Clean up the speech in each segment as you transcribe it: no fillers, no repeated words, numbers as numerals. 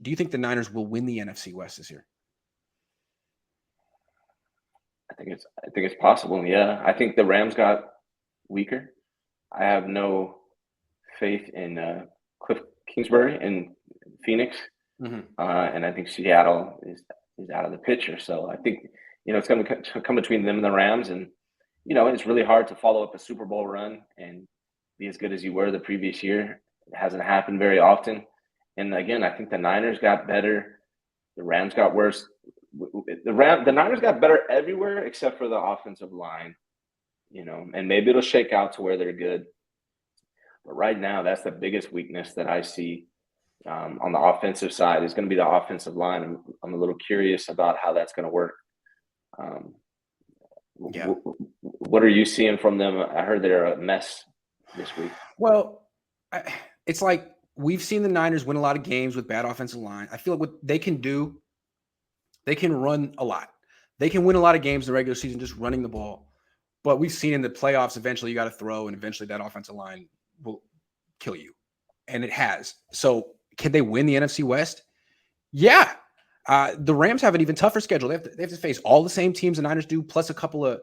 Do you think the Niners will win the NFC West this year? I think it's possible. Yeah, I think the Rams got weaker. I have no faith in Cliff Kingsbury in Phoenix, and I think Seattle is out of the picture. So I think it's going to come between them and the Rams, and it's really hard to follow up a Super Bowl run and be as good as you were the previous year. It hasn't happened very often. And again, I think the Niners got better. The Rams got worse. The Niners got better everywhere except for the offensive line, and maybe it'll shake out to where they're good. But right now, that's the biggest weakness that I see on the offensive side is going to be the offensive line. I'm a little curious about how that's going to work. What are you seeing from them? I heard they're a mess this week. Well, it's like we've seen the Niners win a lot of games with bad offensive line. I feel like what they can do, they can run a lot. They can win a lot of games in the regular season just running the ball. But we've seen in the playoffs, eventually you got to throw, and eventually that offensive line will kill you. And it has. So can they win the NFC West? Yeah. The Rams have an even tougher schedule. They have to face all the same teams the Niners do, plus a couple of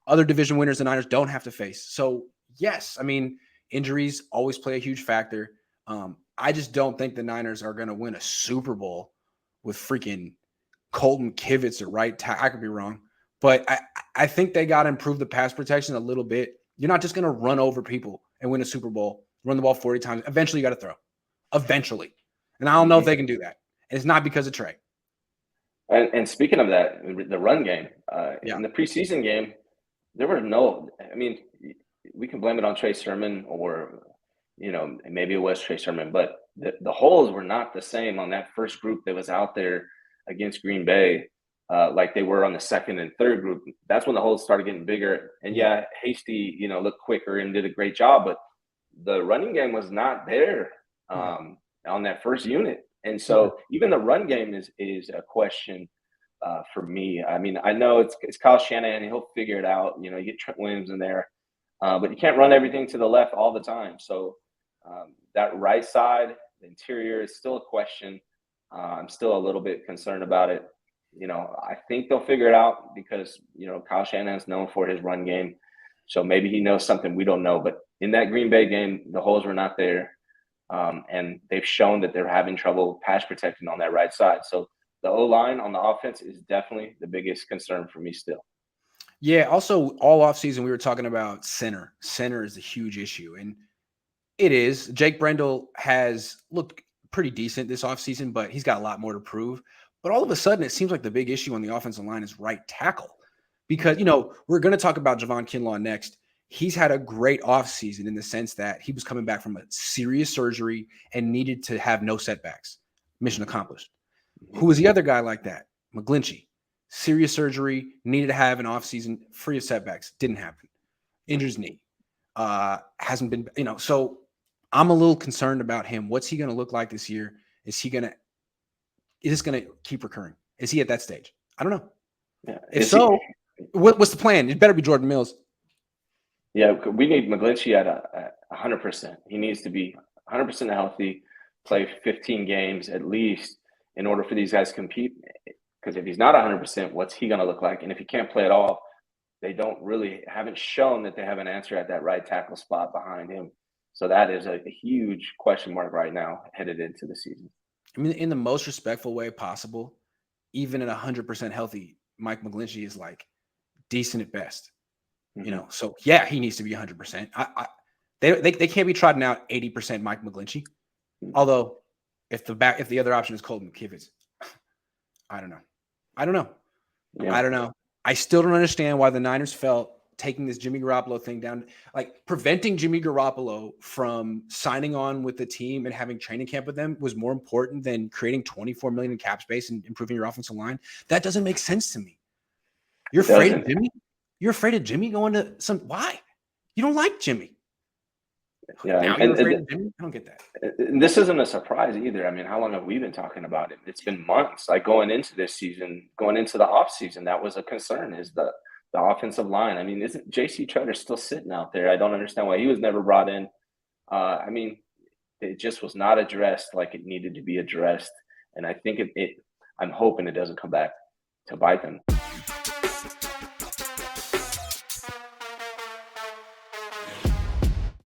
other division winners the Niners don't have to face. So, yes, I mean, injuries always play a huge factor. I just don't think the Niners are going to win a Super Bowl with freaking Colton Kivitz at right tackle. I could be wrong. But I think they got to improve the pass protection a little bit. You're not just going to run over people and win a Super Bowl, run the ball 40 times. Eventually, you got to throw. Eventually. And I don't know if they can do that. And it's not because of Trey. And speaking of that, the run game, in the preseason game, there were we can blame it on Trey Sermon or, maybe it was Trey Sermon, but the holes were not the same on that first group that was out there against Green Bay. Like they were on the second and third group. That's when the holes started getting bigger. And Hasty, looked quicker and did a great job, but the running game was not there on that first unit. And so even the run game is a question for me. I mean, I know it's Kyle Shanahan. He'll figure it out. You get Trent Williams in there, but you can't run everything to the left all the time. So that right side, the interior is still a question. I'm still a little bit concerned about it. I think they'll figure it out because, Kyle Shanahan's known for his run game. So maybe he knows something we don't know. But in that Green Bay game, the holes were not there. And they've shown that they're having trouble pass protecting on that right side. So the O-line on the offense is definitely the biggest concern for me still. Yeah, also all offseason we were talking about center. Center is a huge issue. And it is. Jake Brendel has looked pretty decent this offseason, but he's got a lot more to prove. But all of a sudden, it seems like the big issue on the offensive line is right tackle. Because, we're going to talk about Javon Kinlaw next. He's had a great offseason in the sense that he was coming back from a serious surgery and needed to have no setbacks. Mission accomplished. Who was the other guy like that? McGlinchey. Serious surgery, needed to have an offseason free of setbacks. Didn't happen. Injured his knee. Hasn't been, so I'm a little concerned about him. What's he going to look like this year? Is this going to keep recurring? Is he at that stage? I don't know. Yeah. If so, what's the plan? It better be Jordan Mills. Yeah, we need McGlinchey at 100%. He needs to be 100% healthy, play 15 games at least in order for these guys to compete. Because if he's not 100%, what's he going to look like? And if he can't play at all, they haven't shown that they have an answer at that right tackle spot behind him. So that is a huge question mark right now headed into the season. I mean, in the most respectful way possible, even at 100% healthy, Mike McGlinchey is like decent at best. So yeah, he needs to be 100%. They can't be trotting out 80% Mike McGlinchey. Although, if the other option is Colton Kivitz, I don't know. Yeah. I don't know. I still don't understand why the Niners felt taking this Jimmy Garoppolo thing down, like preventing Jimmy Garoppolo from signing on with the team and having training camp with them was more important than creating $24 million in cap space and improving your offensive line. That doesn't make sense to me. You're afraid of Jimmy? You're afraid of Jimmy going to why? You don't like Jimmy. Yeah, now you're afraid of Jimmy? I don't get that. This isn't a surprise either. I mean, how long have we been talking about it? It's been months. Like going into this season, going into the off season, that was a concern. Is the offensive line? I mean, isn't J.C. Treader still sitting out there? I don't understand why he was never brought in. I mean, it just was not addressed like it needed to be addressed. And I think I'm hoping it doesn't come back to bite them.